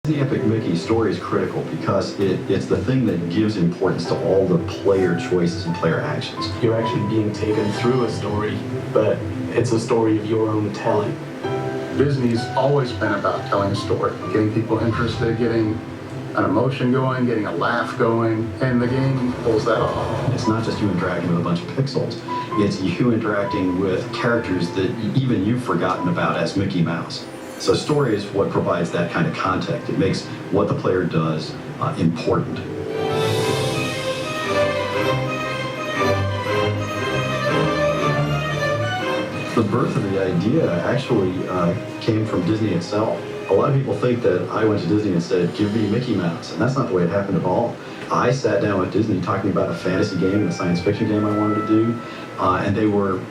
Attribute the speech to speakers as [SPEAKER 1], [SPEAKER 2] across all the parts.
[SPEAKER 1] The Epic Mickey story is critical because it's the thing that gives importance to all the player choices and player actions.
[SPEAKER 2] You're actually being taken through a story, but it's a story of your own telling.
[SPEAKER 3] Disney's always been about telling a story, getting people interested, getting an emotion going, getting a laugh going, and the game pulls that off.
[SPEAKER 1] It's not just you interacting with a bunch of pixels, it's you interacting with characters that even you've forgotten about as Mickey Mouse. So story is what provides that kind of context. It makes what the player does important. The birth of the idea actually came from Disney itself. A lot of people think that I went to Disney and said, give me Mickey Mouse, and that's not the way it happened at all. I sat down with Disney talking about a fantasy game and a science fiction game I wanted to do, and they were,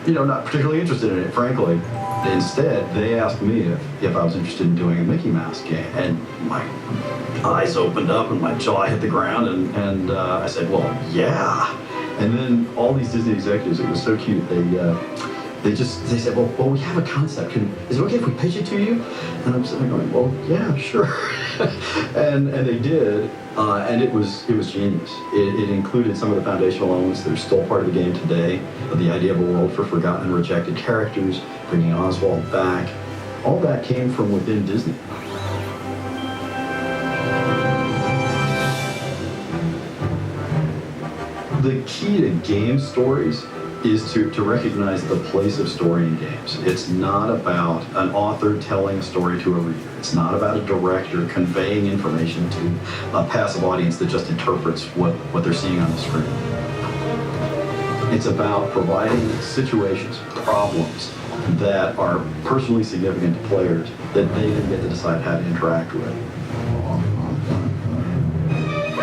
[SPEAKER 1] not particularly interested in it, frankly. Instead, they asked me if I was interested in doing a Mickey Mouse game, and my eyes opened up and my jaw hit the ground, and I said, well, yeah. And then all these Disney executives, it was so cute, they said, well, we have a concept. Is it okay if we pitch it to you? And I'm sitting there going, well, yeah, sure. and they did, and it was genius. It included some of the foundational elements that are still part of the game today. The idea of a world for forgotten and rejected characters, bringing Oswald back. All that came from within Disney. The key to game stories is to recognize the place of story in games. It's not about an author telling a story to a reader. It's not about a director conveying information to a passive audience that just interprets what they're seeing on the screen. It's about providing situations, problems that are personally significant to players that they then get to decide how to interact with.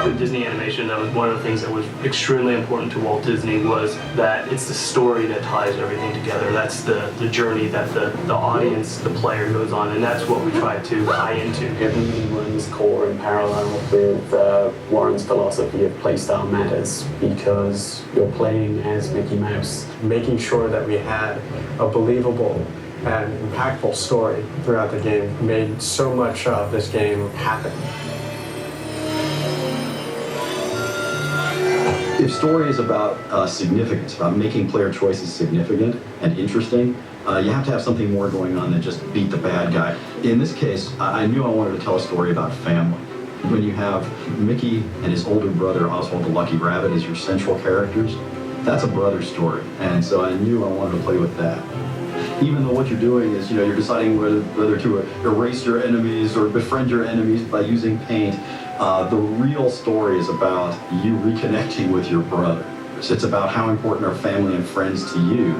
[SPEAKER 2] With Disney animation, that was one of the things that was extremely important to Walt Disney, was that it's the story that ties everything together. That's the journey that the audience, the player goes on, and that's what we try to tie into. Everything runs core and parallel with Warren's philosophy of playstyle matters, because you're playing as Mickey Mouse. Making sure that we had a believable and impactful story throughout the game made so much of this game happen.
[SPEAKER 1] If story is about significance, about making player choices significant and interesting, you have to have something more going on than just beat the bad guy. In this case, I knew I wanted to tell a story about family. When you have Mickey and his older brother, Oswald the Lucky Rabbit, as your central characters, that's a brother story. And so I knew I wanted to play with that. Even though what you're doing is, you're deciding whether to erase your enemies or befriend your enemies by using paint, the real story is about you reconnecting with your brother. It's about how important are family and friends to you.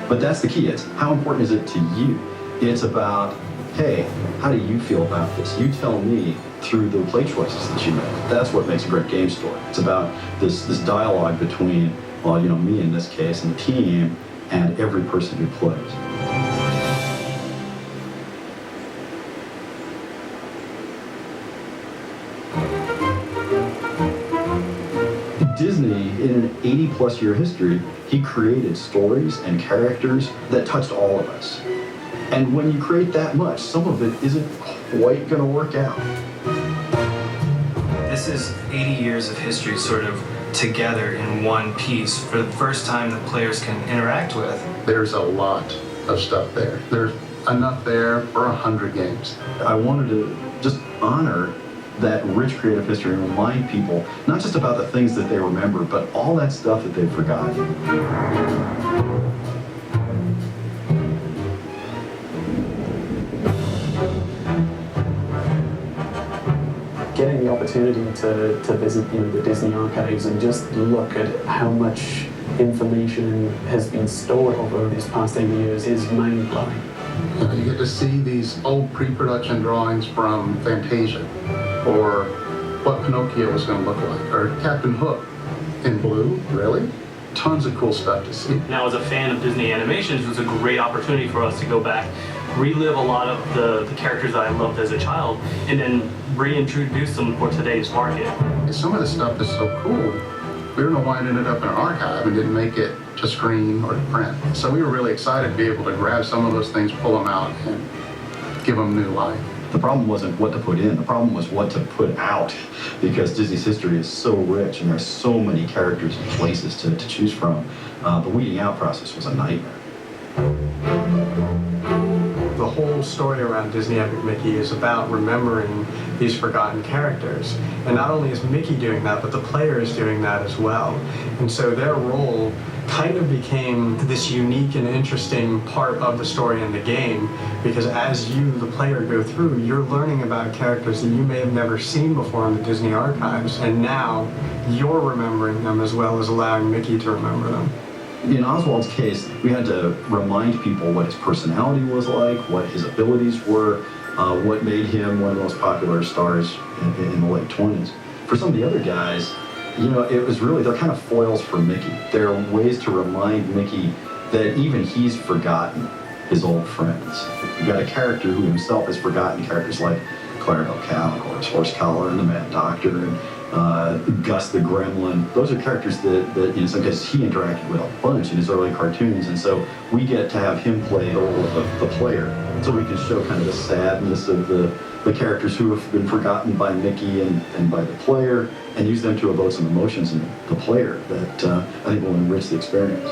[SPEAKER 1] But that's the key. It's how important is it to you? It's about, hey, how do you feel about this? You tell me through the play choices that you make. That's what makes a great game story. It's about this dialogue between, me in this case, and the team, and every person who plays. Disney, in an 80-plus year history, he created stories and characters that touched all of us. And when you create that much, some of it isn't quite going to work out.
[SPEAKER 4] This is 80 years of history sort of together in one piece for the first time that players can interact with.
[SPEAKER 3] There's a lot of stuff there. There's enough there for 100 games.
[SPEAKER 1] I wanted to just honor that rich creative history and remind people not just about the things that they remember, but all that stuff that they've forgotten.
[SPEAKER 2] Getting the opportunity to visit the Disney archives and just look at how much information has been stored over these past 80 years is mind-blowing.
[SPEAKER 3] You get to see these old pre-production drawings from Fantasia, or what Pinocchio was going to look like, or Captain Hook in blue, really? Tons of cool stuff to see.
[SPEAKER 2] Now, as a fan of Disney animations, it was a great opportunity for us to go back, relive a lot of the characters that I loved as a child, and then reintroduce them for today's market.
[SPEAKER 3] Some of the stuff is so cool, we don't know why it ended up in an archive and didn't make it to screen or to print. So we were really excited to be able to grab some of those things, pull them out, and give them new life.
[SPEAKER 1] The problem wasn't what to put in, the problem was what to put out, because Disney's history is so rich and there's so many characters and places to choose from. The weeding out process was a nightmare.
[SPEAKER 5] The whole story around Disney Epic Mickey is about remembering these forgotten characters. And not only is Mickey doing that, but the player is doing that as well. And so their role kind of became this unique and interesting part of the story in the game, because as you, the player, go through, you're learning about characters that you may have never seen before in the Disney archives, and now you're remembering them as well as allowing Mickey to remember them.
[SPEAKER 1] In Oswald's case, we had to remind people what his personality was like, what his abilities were, what made him one of the most popular stars in the late 20s. For some of the other guys, you know, it was really, they're kind of foils for Mickey. They're ways to remind Mickey that even he's forgotten his old friends. You've got a character who himself has forgotten characters like Clarabelle Cow, of course, Horse Collar and the Mad Doctor, and Gus the Gremlin. Those are characters that in some cases he interacted with a bunch in his early cartoons, and so we get to have him play the role of the player, so we can show kind of the sadness of the characters who have been forgotten by Mickey and by the player, and use them to evoke some emotions in the player that I think will enrich the experience.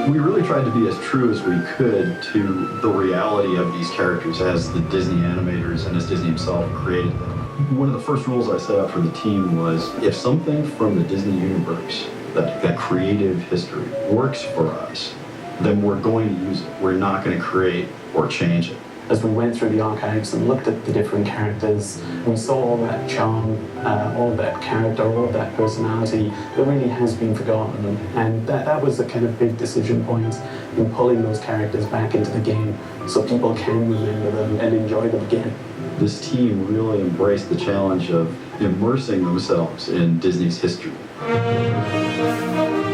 [SPEAKER 1] We really tried to be as true as we could to the reality of these characters as the Disney animators and as Disney himself created them. One of the first rules I set up for the team was, if something from the Disney universe, that creative history, works for us, then we're going to use it. We're not going to create or change it.
[SPEAKER 6] As we went through the archives and looked at the different characters, we saw all that charm, all that character, all that personality that really has been forgotten. And that was a kind of big decision point in pulling those characters back into the game so people can remember them and enjoy them again.
[SPEAKER 1] This team really embraced the challenge of immersing themselves in Disney's history.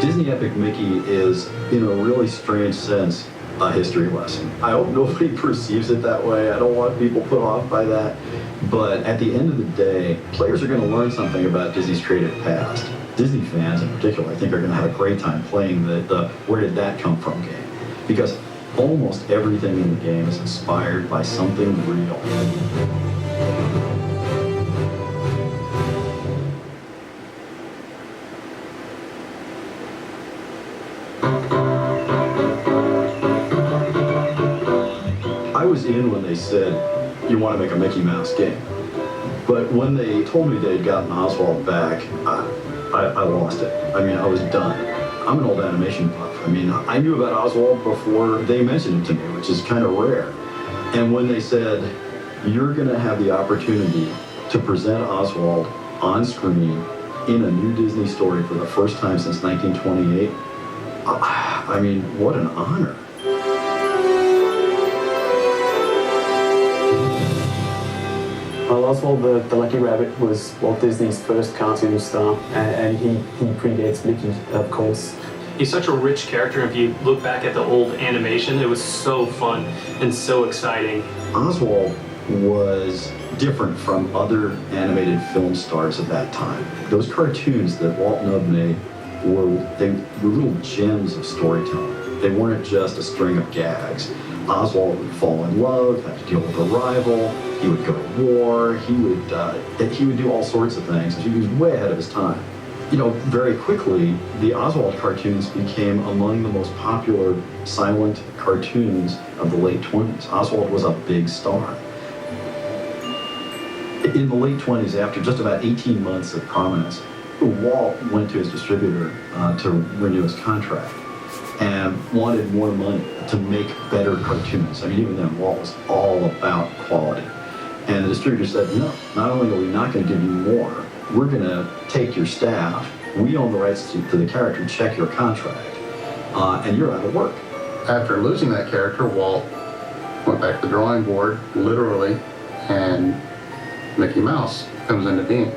[SPEAKER 1] Disney Epic Mickey is, in a really strange sense, a history lesson. I hope nobody perceives it that way. I don't want people put off by that. But at the end of the day, players are going to learn something about Disney's creative past. Disney fans in particular, I think, are going to have a great time playing the Where Did That Come From game. Because almost everything in the game is inspired by something real. I was in when they said, you want to make a Mickey Mouse game. But when they told me they'd gotten Oswald back, I lost it. I mean, I was done. I'm an old animation buff. I mean, I knew about Oswald before they mentioned him to me, which is kind of rare. And when they said, you're going to have the opportunity to present Oswald on screen in a new Disney story for the first time since 1928, I mean, what an honor.
[SPEAKER 6] Well, Oswald the Lucky Rabbit was Walt Disney's first cartoon star, and he predates Mickey, of course.
[SPEAKER 2] He's such a rich character. If you look back at the old animation, it was so fun and so exciting.
[SPEAKER 1] Oswald was different from other animated film stars of that time. Those cartoons that Walt and Ub made were little gems of storytelling. They weren't just a string of gags. Oswald would fall in love, have to deal with a rival, he would go to war, he would do all sorts of things. He was way ahead of his time. You know, very quickly, the Oswald cartoons became among the most popular silent cartoons of the late 20s. Oswald was a big star. In the late 20s, after just about 18 months of prominence, Walt went to his distributor to renew his contract and wanted more money to make better cartoons. I mean, even then, Walt was all about quality. And the distributor said, no, not only are we not going to give you more, we're going to take your staff, we own the rights to the character, check your contract, and you're out of work.
[SPEAKER 3] After losing that character, Walt went back to the drawing board, literally, and Mickey Mouse comes into being.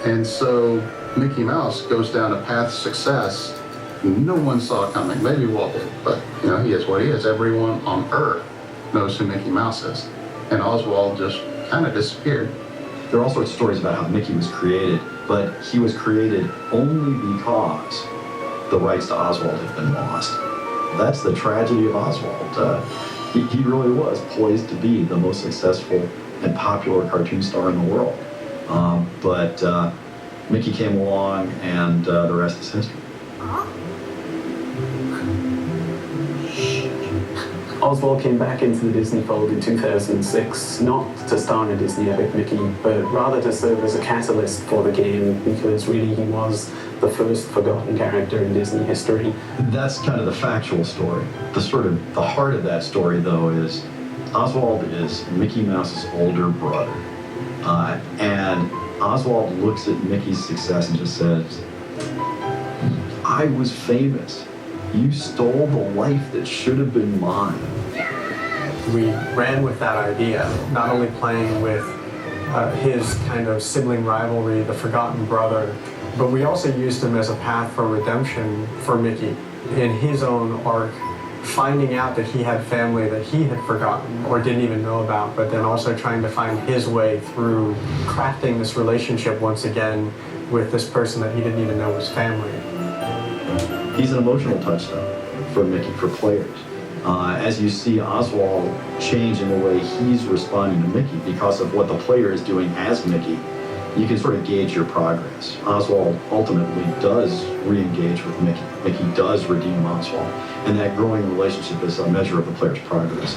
[SPEAKER 3] And so Mickey Mouse goes down a path of success no one saw coming. Maybe Walt did, but you know, he is what he is. Everyone on Earth knows who Mickey Mouse is. And Oswald just kind of disappeared.
[SPEAKER 1] There are all sorts of stories about how Mickey was created, but he was created only because the rights to Oswald have been lost. That's the tragedy of Oswald. he really was poised to be the most successful and popular cartoon star in the world. But Mickey came along, and the rest is history.
[SPEAKER 6] Oswald came back into the Disney fold in 2006, not to star in Disney Epic Mickey, but rather to serve as a catalyst for the game, because really he was the first forgotten character in Disney history.
[SPEAKER 1] That's kind of the factual story. The heart of that story, though, is Oswald is Mickey Mouse's older brother. And Oswald looks at Mickey's success and just says, I was famous. You stole the life that should have been mine.
[SPEAKER 5] We ran with that idea, not only playing with his kind of sibling rivalry, the forgotten brother, but we also used him as a path for redemption for Mickey in his own arc, finding out that he had family that he had forgotten or didn't even know about, but then also trying to find his way through crafting this relationship once again with this person that he didn't even know was family.
[SPEAKER 1] He's an emotional touchstone for Mickey, for players. As you see Oswald change in the way he's responding to Mickey because of what the player is doing as Mickey, you can sort of gauge your progress. Oswald ultimately does re-engage with Mickey. Mickey does redeem Oswald. And that growing relationship is a measure of the player's progress.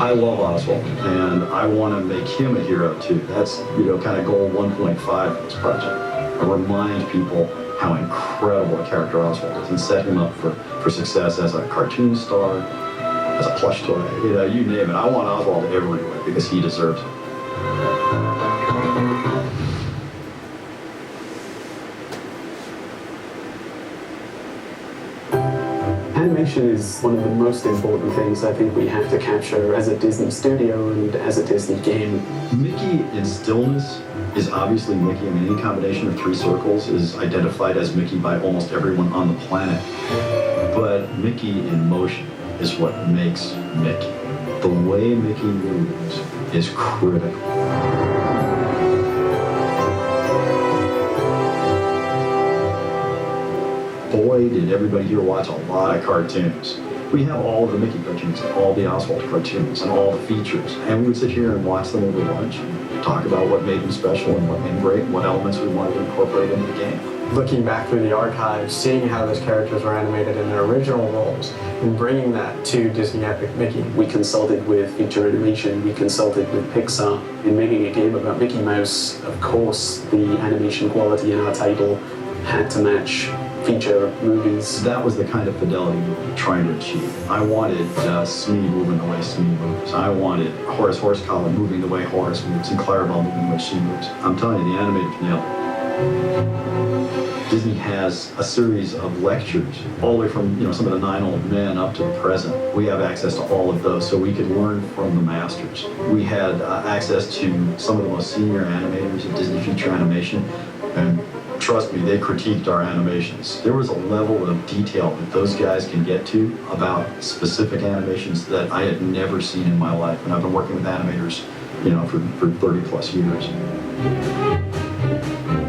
[SPEAKER 1] I love Oswald, and I want to make him a hero too. That's, kind of goal 1.5 of this project. I remind people how incredible a character Oswald is and set him up for success as a cartoon star, as a plush toy, you name it. I want Oswald everywhere because he deserves it.
[SPEAKER 6] Animation is one of the most important things I think we have to capture as a Disney studio and as a Disney game.
[SPEAKER 1] Mickey in stillness is obviously Mickey. I mean, any combination of three circles is identified as Mickey by almost everyone on the planet. But Mickey in motion is what makes Mickey. The way Mickey moves is critical. Boy, did everybody here watch a lot of cartoons. We have all of the Mickey cartoons, and all the Oswald cartoons, and all the features. And we would sit here and watch them over lunch and talk about what made them special and what made them great and what elements we wanted to incorporate into the game.
[SPEAKER 5] Looking back through the archives, seeing how those characters were animated in their original roles, and bringing that to Disney Epic Mickey.
[SPEAKER 6] We consulted with Feature Animation, we consulted with Pixar. In making a game about Mickey Mouse, of course, the animation quality in our title had to match feature movies.
[SPEAKER 1] That was the kind of fidelity we were trying to achieve. I wanted Smee moving the way Smee moves. I wanted Horace Horsecollar moving the way Horace moves and Clarabelle moving the way she moves. I'm telling you, the animators nailed it. Disney has a series of lectures all the way from some of the 9 old men up to the present. We have access to all of those so we could learn from the masters. We had access to some of the most senior animators of Disney feature animation, and trust me, they critiqued our animations. There was a level of detail that those guys can get to about specific animations that I had never seen in my life. And I've been working with animators, for 30 plus years.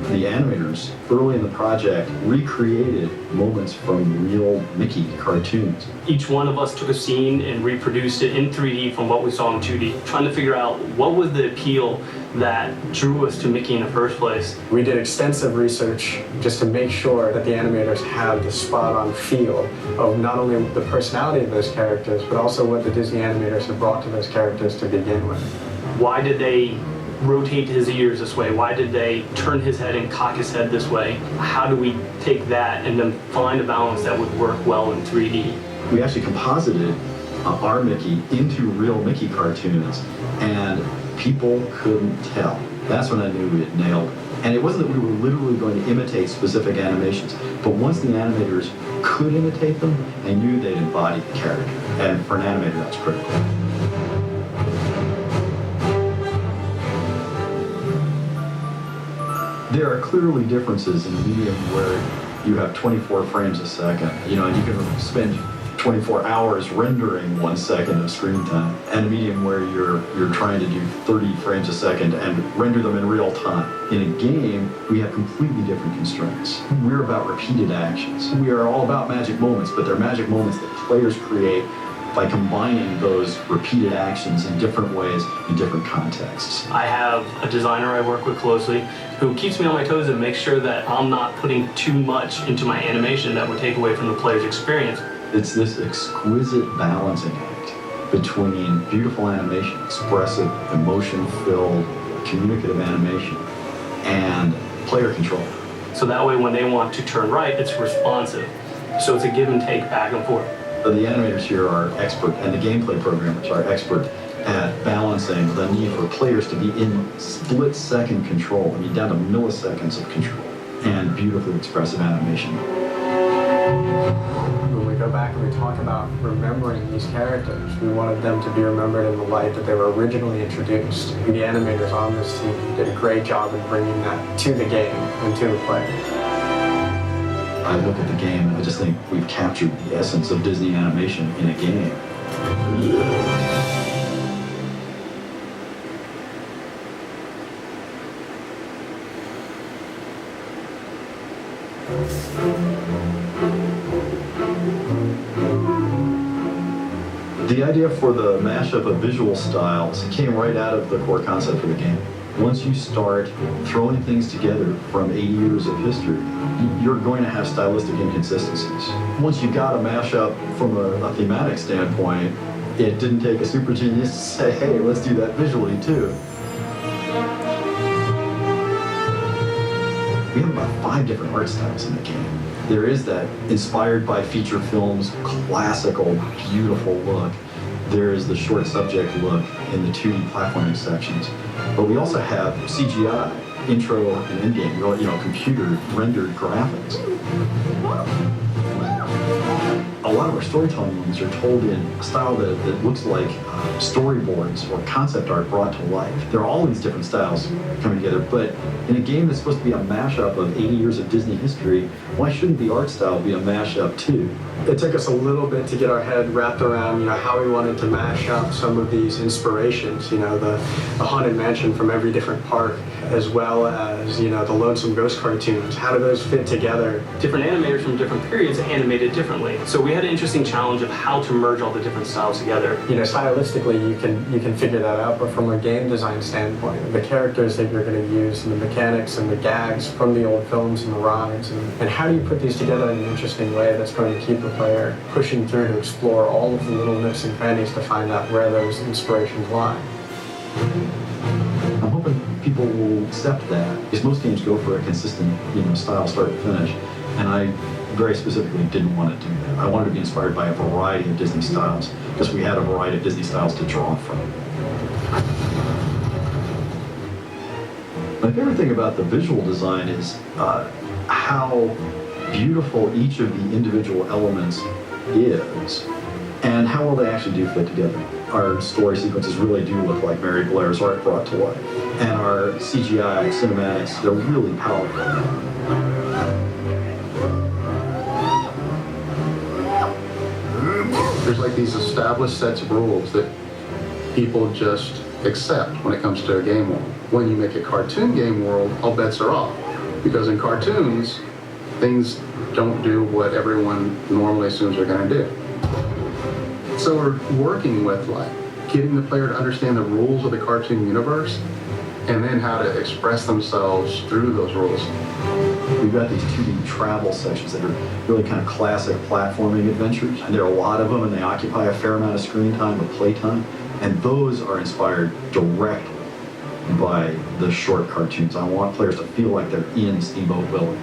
[SPEAKER 1] The animators, early in the project, recreated moments from real Mickey cartoons.
[SPEAKER 2] Each one of us took a scene and reproduced it in 3D from what we saw in 2D, trying to figure out what was the appeal that drew us to Mickey in the first place.
[SPEAKER 5] We did extensive research just to make sure that the animators had the spot-on feel of not only the personality of those characters, but also what the Disney animators had brought to those characters to begin with.
[SPEAKER 2] Why did they rotate his ears this way? Why did they turn his head and cock his head this way? How do we take that and then find a balance that would work well in 3D?
[SPEAKER 1] We actually composited our Mickey into real Mickey cartoons, and people couldn't tell. That's when I knew we had nailed it. And it wasn't that we were literally going to imitate specific animations, but once the animators could imitate them, they knew they'd embody the character. And for an animator, that's critical. There are clearly differences in a medium where you have 24 frames a second, and you can spend 24 hours rendering 1 second of screen time, and a medium where you're trying to do 30 frames a second and render them in real time. In a game, we have completely different constraints. We're about repeated actions. We are all about magic moments, but they're magic moments that players create by combining those repeated actions in different ways in different contexts.
[SPEAKER 2] I have a designer I work with closely who keeps me on my toes and makes sure that I'm not putting too much into my animation that would take away from the player's experience.
[SPEAKER 1] It's this exquisite balancing act between beautiful animation, expressive, emotion-filled, communicative animation, and player control.
[SPEAKER 2] So that way when they want to turn right, it's responsive. So it's a give and take back and forth.
[SPEAKER 1] The animators here are expert, and the gameplay programmers are expert at balancing the need for players to be in split-second control, I mean down to milliseconds of control, and beautifully expressive animation.
[SPEAKER 5] When we go back and we talk about remembering these characters, we wanted them to be remembered in the light that they were originally introduced. The animators on this team did a great job in bringing that to the game and to the players.
[SPEAKER 1] I look at the game and I just think we've captured the essence of Disney animation in a game. The idea for the mashup of visual styles came right out of the core concept for the game. Once you start throwing things together from 80 years of history, you're going to have stylistic inconsistencies. Once you got a mashup from a thematic standpoint, it didn't take a super genius to say, hey, let's do that visually too. We have about 5 different art styles in the game. There is that inspired by feature films, classical, beautiful look. There is the short subject look in the 2D platforming sections. But we also have CGI, intro and endgame, computer rendered graphics. A lot of our storytelling moments are told in a style that looks like storyboards or concept art brought to life. There are all these different styles coming together, but in a game that's supposed to be a mashup of 80 years of Disney history, why shouldn't the art style be a mashup too?
[SPEAKER 5] It took us a little bit to get our head wrapped around, how we wanted to mash up some of these inspirations, the Haunted Mansion from every different park, as well as, the Lonesome Ghost cartoons. How do those fit together?
[SPEAKER 2] Different animators from different periods animated differently. So we had an interesting challenge of how to merge all the different styles together.
[SPEAKER 5] Stylistically, you can figure that out, but from a game design standpoint, the characters that you're going to use, and the mechanics and the gags from the old films and the rides, and how do you put these together in an interesting way that's going to keep the player pushing through to explore all of the little nooks and crannies to find out where those inspirations lie.
[SPEAKER 1] I'm hoping people will accept that, because most games go for a consistent, style start to finish, and I very specifically didn't want to do that. I wanted to be inspired by a variety of Disney styles, because we had a variety of Disney styles to draw from. My favorite thing about the visual design is how beautiful each of the individual elements is, and how well they actually do fit together. Our story sequences really do look like Mary Blair's art brought to life, and our CGI cinematics, they're really powerful.
[SPEAKER 3] There's like these established sets of rules that people just accept when it comes to a game world. When you make a cartoon game world, all bets are off. Because in cartoons, things don't do what everyone normally assumes they're going to do. So we're working with getting the player to understand the rules of the cartoon universe and then how to express themselves through those rules.
[SPEAKER 1] We've got these 2D travel sections that are really kind of classic platforming adventures, and there are a lot of them, and they occupy a fair amount of screen time or play time, and those are inspired directly by the short cartoons. I want players to feel like they're in Steamboat Willie,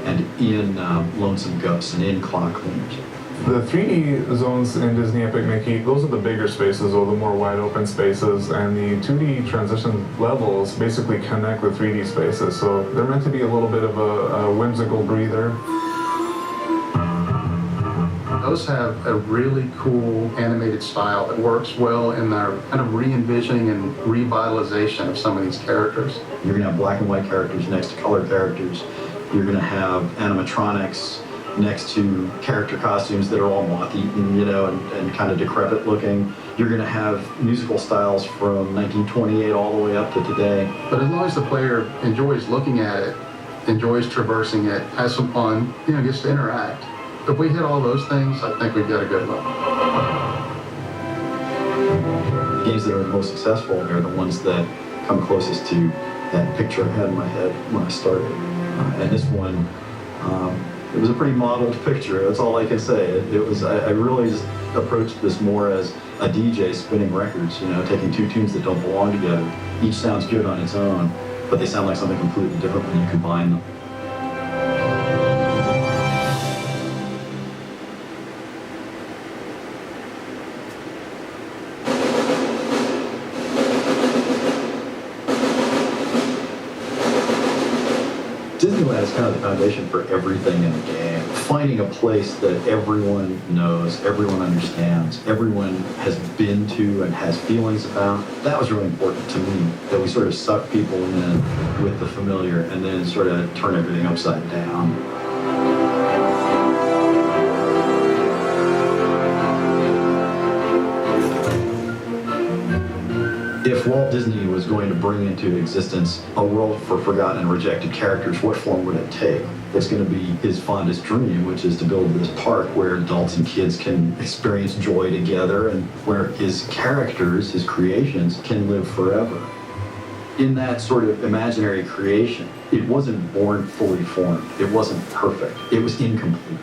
[SPEAKER 1] and in Lonesome Ghost, and in Clock Cleaners.
[SPEAKER 7] The 3D zones in Disney Epic Mickey, those are the bigger spaces or the more wide open spaces, and the 2D transition levels basically connect the 3D spaces, so they're meant to be a little bit of a whimsical breather.
[SPEAKER 3] Those have a really cool animated style that works well in their kind of re-envisioning and revitalization of some of these characters.
[SPEAKER 1] You're going to have black and white characters next to color characters. You're going to have animatronics next to character costumes that are all moth-eaten, and kind of decrepit looking. You're going to have musical styles from 1928 all the way up to today.
[SPEAKER 3] But as long as the player enjoys looking at it, enjoys traversing it, has some fun, gets to interact. If we hit all those things, I think we've got a good look.
[SPEAKER 1] The games that are the most successful are the ones that come closest to that picture I had in my head when I started. And this one, it was a pretty modeled picture. That's all I can say. I really just approached this more as a DJ spinning records, taking two tunes that don't belong together. Each sounds good on its own, but they sound like something completely different when you combine them. Disneyland is kind of the foundation for everything in the game. Finding a place that everyone knows, everyone understands, everyone has been to and has feelings about, that was really important to me, that we sort of suck people in with the familiar and then sort of turn everything upside down. If Walt Disney was going to bring into existence a world for forgotten and rejected characters, what form would it take? It's going to be his fondest dream, which is to build this park where adults and kids can experience joy together and where his characters, his creations, can live forever. In that sort of imaginary creation, it wasn't born fully formed. It wasn't perfect. It was incomplete.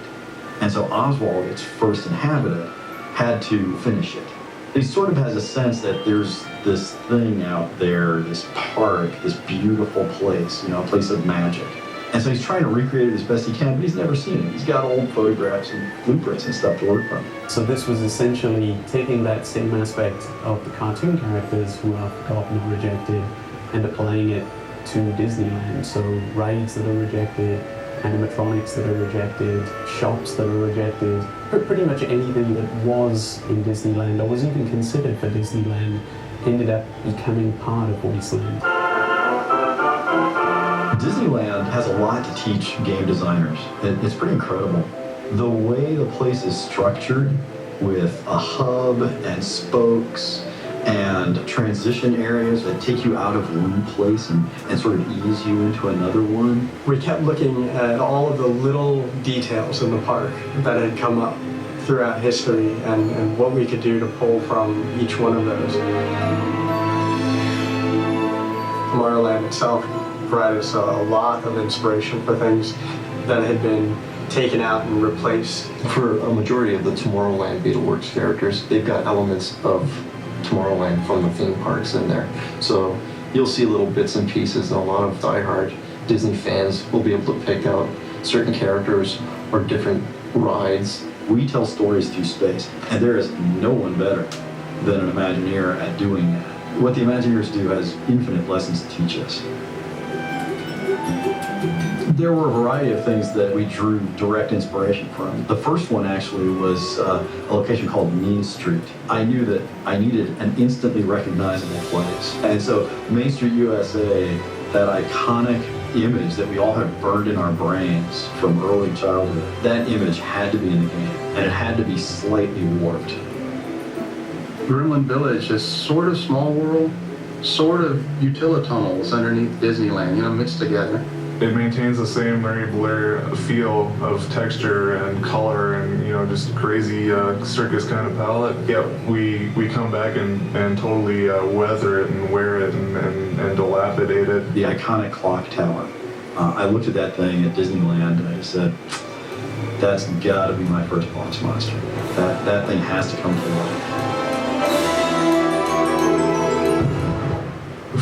[SPEAKER 1] And so Oswald, its first inhabitant, had to finish it. He sort of has a sense that there's this thing out there, this park, this beautiful place, a place of magic. And so he's trying to recreate it as best he can, but he's never seen it. He's got old photographs and blueprints and stuff to work from.
[SPEAKER 6] So this was essentially taking that same aspect of the cartoon characters who are forgotten or rejected and applying it to Disneyland. So rides that are rejected, animatronics that are rejected, shops that are rejected, pretty much anything that was in Disneyland or was even considered for Disneyland ended up becoming part of Wasteland.
[SPEAKER 1] Disneyland has a lot to teach game designers. It's pretty incredible. The way the place is structured with a hub and spokes and transition areas that take you out of one place and sort of ease you into another one.
[SPEAKER 5] We kept looking at all of the little details in the park that had come up throughout history and what we could do to pull from each one of those. Tomorrowland itself provided us a lot of inspiration for things that had been taken out and replaced.
[SPEAKER 8] For a majority of the Tomorrowland Beetleworks characters, they've got elements of Tomorrowland from the theme parks in there. So you'll see little bits and pieces, and a lot of diehard Disney fans will be able to pick out certain characters or different rides.
[SPEAKER 1] We tell stories through space, and there is no one better than an Imagineer at doing that. What the Imagineers do has infinite lessons to teach us. There were a variety of things that we drew direct inspiration from. The first one actually was a location called Main Street. I knew that I needed an instantly recognizable place. And so Main Street USA, that iconic image that we all have burned in our brains from early childhood, that image had to be in the game, and it had to be slightly warped.
[SPEAKER 3] Gremlin Village is sort of Small World, sort of utilitunnels underneath Disneyland, mixed together.
[SPEAKER 7] It maintains the same Mary Blair feel of texture and color and, just crazy circus kind of palette. Yet we come back and totally weather it and wear it and dilapidate it.
[SPEAKER 1] The iconic clock tower. I looked at that thing at Disneyland and I said, that's gotta be my first boss monster. That thing has to come to life.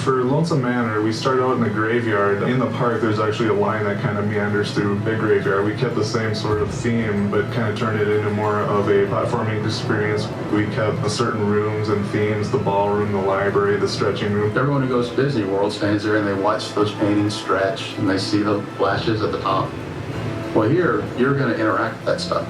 [SPEAKER 7] For Lonesome Manor, we started out in the graveyard. In the park, there's actually a line that kind of meanders through the graveyard. We kept the same sort of theme, but kind of turned it into more of a platforming experience. We kept the certain rooms and themes, the ballroom, the library, the stretching room.
[SPEAKER 3] Everyone who goes to Disney World stands there and they watch those paintings stretch and they see the flashes at the top. Well, here, you're going to interact with that stuff.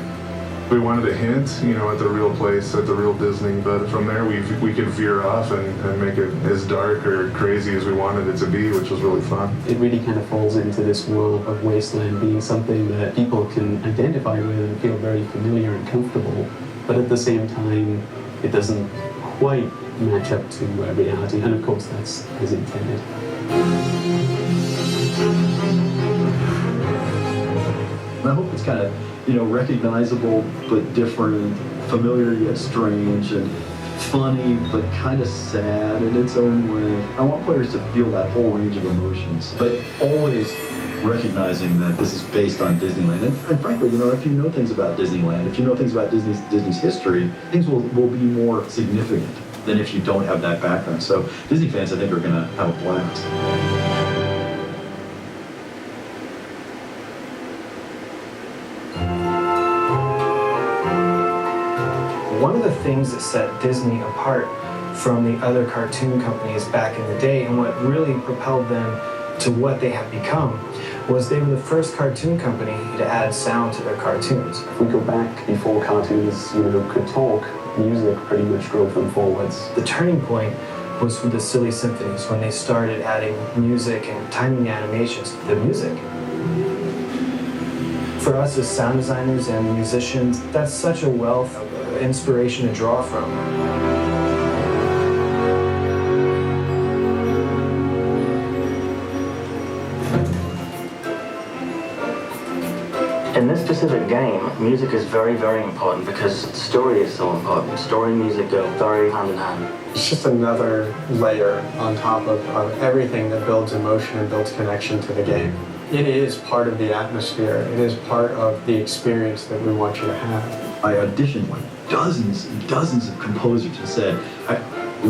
[SPEAKER 7] We wanted a hint, at the real place, at the real Disney, but from there we could veer off and make it as dark or crazy as we wanted it to be, which was really fun.
[SPEAKER 6] It really kind of falls into this world of Wasteland being something that people can identify with and feel very familiar and comfortable, but at the same time, it doesn't quite match up to reality, and of course that's as intended.
[SPEAKER 1] I hope it's kind of, recognizable but different, familiar yet strange, and funny but kind of sad in its own way. I want players to feel that whole range of emotions, but always recognizing that this is based on Disneyland. And frankly, if you know things about Disneyland, if you know things about Disney's history, things will be more significant than if you don't have that background. So Disney fans, I think, are going to have a blast.
[SPEAKER 4] One of the things that set Disney apart from the other cartoon companies back in the day, and what really propelled them to what they have become, was they were the first cartoon company to add sound to their cartoons.
[SPEAKER 6] If we go back before cartoons, could talk, music pretty much drove them forwards.
[SPEAKER 4] The turning point was with the Silly Symphonies, when they started adding music and timing animations to the music. For us as sound designers and musicians, that's such a wealth of inspiration to draw from.
[SPEAKER 9] In this specific game, music is very, very important because story is so important. Story and music go very hand in hand.
[SPEAKER 5] It's just another layer on top of everything that builds emotion and builds connection to the game. It is part of the atmosphere. It is part of the experience that we want you to have.
[SPEAKER 1] I auditioned dozens and dozens of composers and said,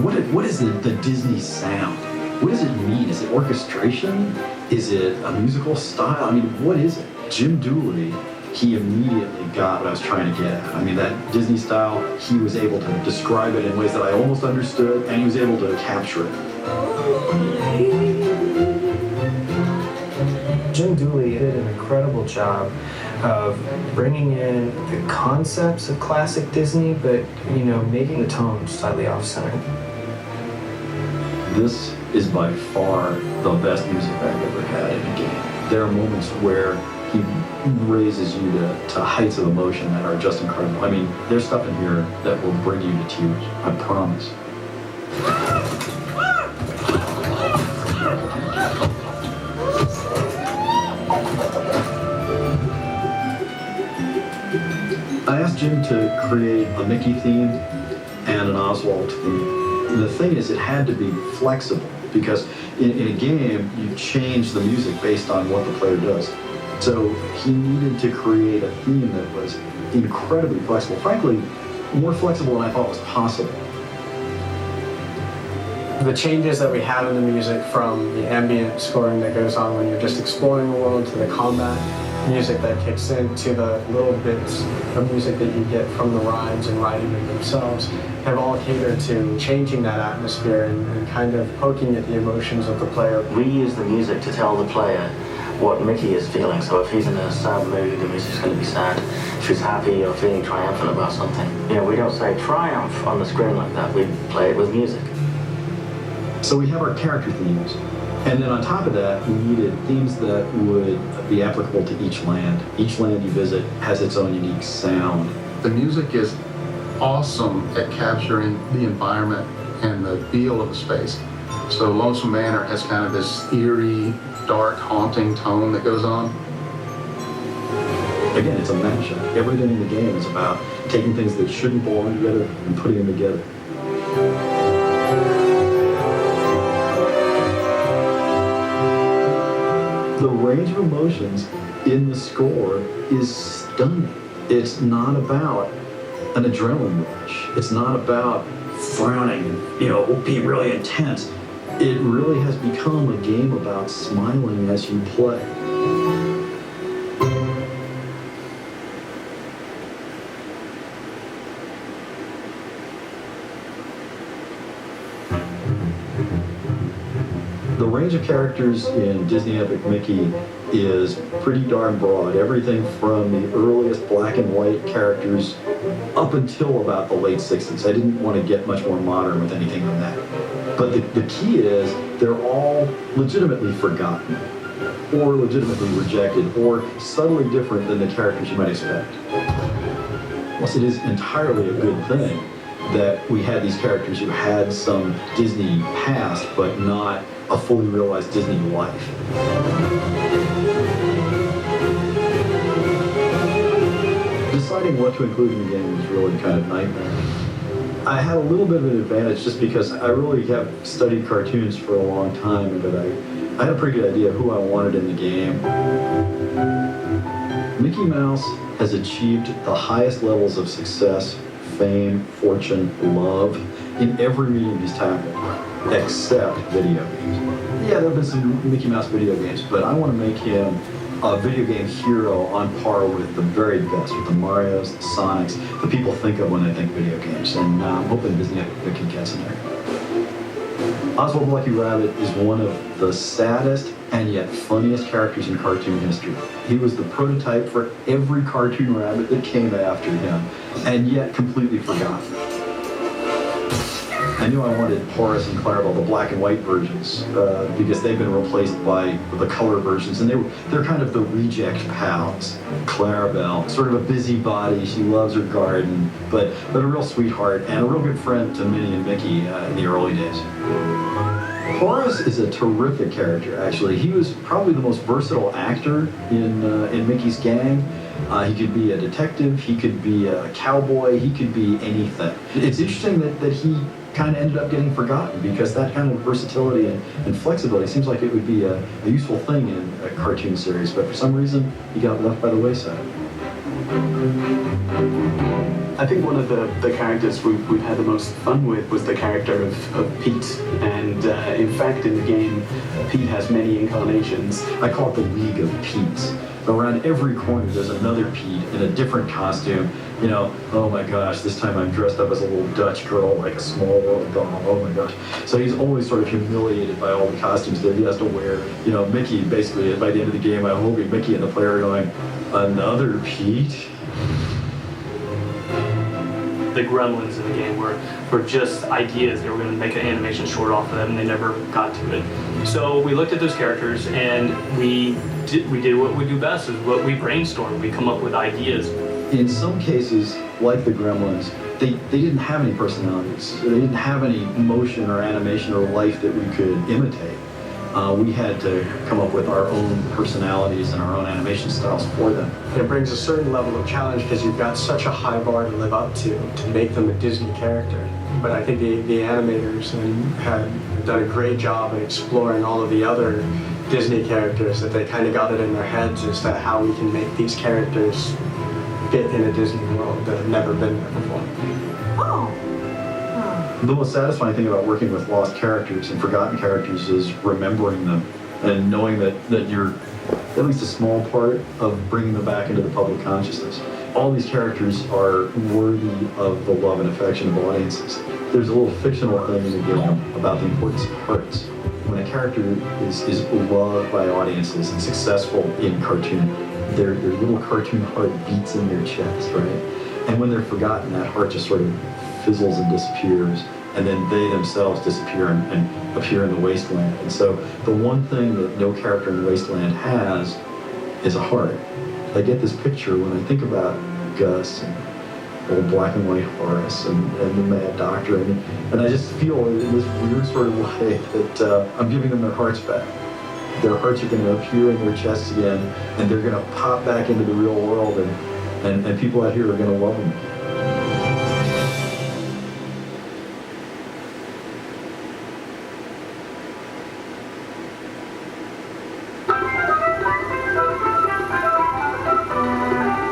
[SPEAKER 1] what is the Disney sound? What does it mean? Is it orchestration? Is it a musical style? I mean, what is it? Jim Dooley, he immediately got what I was trying to get at. I mean, that Disney style, he was able to describe it in ways that I almost understood, and he was able to capture it.
[SPEAKER 4] Jim Dooley did an incredible job of bringing in the concepts of classic Disney, but, making the tone slightly off-center.
[SPEAKER 1] This is by far the best music I've ever had in a game. There are moments where he raises you to heights of emotion that are just incredible. I mean, there's stuff in here that will bring you to tears, I promise. I asked Jim to create a Mickey theme and an Oswald theme. The thing is, it had to be flexible because in a game, you change the music based on what the player does. So he needed to create a theme that was incredibly flexible. Frankly, more flexible than I thought was possible.
[SPEAKER 5] The changes that we have in the music, from the ambient scoring that goes on when you're just exploring the world, to the combat music that kicks in, to the little bits of music that you get from the rides and riding them themselves, have all catered to changing that atmosphere and kind of poking at the emotions of the player.
[SPEAKER 9] We use the music to tell the player what Mickey is feeling. So if he's in a sad mood, the music's going to be sad. If he's happy or feeling triumphant about something, we don't say triumph on the screen like that. We play it with music.
[SPEAKER 1] So we have our character themes, and then on top of that, we needed themes that would be applicable to each land. Each land you visit has its own unique sound.
[SPEAKER 3] The music is awesome at capturing the environment and the feel of the space. So Lonesome Manor has kind of this eerie, dark, haunting tone that goes on.
[SPEAKER 1] Again, it's a mashup. Everything in the game is about taking things that shouldn't belong together and putting them together. The range of emotions in the score is stunning. It's not about an adrenaline rush. It's not about frowning and, being really intense. It really has become a game about smiling as you play. The range of characters in Disney Epic Mickey is pretty darn broad. Everything from the earliest black and white characters up until about the late 60s. I didn't want to get much more modern with anything than that. But the key is they're all legitimately forgotten, or legitimately rejected, or subtly different than the characters you might expect. Plus, it is entirely a good thing that we had these characters who had some Disney past, but not a fully realized Disney life. Deciding what to include in the game was really kind of nightmare. I had a little bit of an advantage just because I really have studied cartoons for a long time, but I had a pretty good idea of who I wanted in the game. Mickey Mouse has achieved the highest levels of success, fame, fortune, love in every medium he's tackled, except video games. Yeah, there have been some Mickey Mouse video games, but I want to make him a video game hero on par with the very best, with the Marios, the Sonics, the people think of when they think video games, and I'm hoping Disney Epic Mickey gets in there. Oswald the Lucky Rabbit is one of the saddest and yet funniest characters in cartoon history. He was the prototype for every cartoon rabbit that came after him, and yet completely forgotten. I knew I wanted Horace and Clarabelle, the black and white versions, because they've been replaced by the color versions, and they're kind of the reject pals. Clarabelle, sort of a busybody, she loves her garden, but a real sweetheart and a real good friend to Minnie and Mickey in the early days. Horace is a terrific character, actually. He was probably the most versatile actor in Mickey's gang. He could be a detective, he could be a cowboy, he could be anything. It's interesting that he kind of ended up getting forgotten, because that kind of versatility and flexibility seems like it would be a useful thing in a cartoon series, but for some reason he got left by the wayside.
[SPEAKER 6] I think one of the characters we've had the most fun with was the character of Pete, and in fact in the game Pete has many incarnations.
[SPEAKER 1] I call it the League of Petes. Around every corner there's another Pete in a different costume. You know, oh my gosh, this time I'm dressed up as a little Dutch girl, like a small world doll, oh my gosh. So he's always sort of humiliated by all the costumes that he has to wear. You know, Mickey, basically, by the end of the game, I'm hoping Mickey and the player are going, another Pete?
[SPEAKER 2] The gremlins in the game were just ideas. They were going to make an animation short off of them, and they never got to it. So we looked at those characters, and we did what we do best, is what we brainstormed. We come up with ideas.
[SPEAKER 1] In some cases, like the gremlins, they didn't have any personalities. They didn't have any motion or animation or life that we could imitate. We had to come up with our own personalities and our own animation styles for them.
[SPEAKER 5] It brings a certain level of challenge because you've got such a high bar to live up to make them a Disney character. But I think the animators had done a great job in exploring all of the other Disney characters, that they kind of got it in their heads as to how we can make these characters fit in a Disney world that have never been there before.
[SPEAKER 1] The most satisfying thing about working with lost characters and forgotten characters is remembering them and knowing that you're at least a small part of bringing them back into the public consciousness. All these characters are worthy of the love and affection of audiences. There's a little fictional thing in the game about the importance of hearts. When a character is loved by audiences and successful in cartoon, their little cartoon heart beats in their chest, right? And when they're forgotten, that heart just sort of fizzles and disappears, and then they themselves disappear and appear in the Wasteland. And so the one thing that no character in the Wasteland has is a heart. I get this picture when I think about Gus and old black and white Horace and the Mad Doctor, and I just feel in this weird sort of way that I'm giving them their hearts back. Their hearts are going to appear in their chests again, and they're going to pop back into the real world, and people out here are going to love them.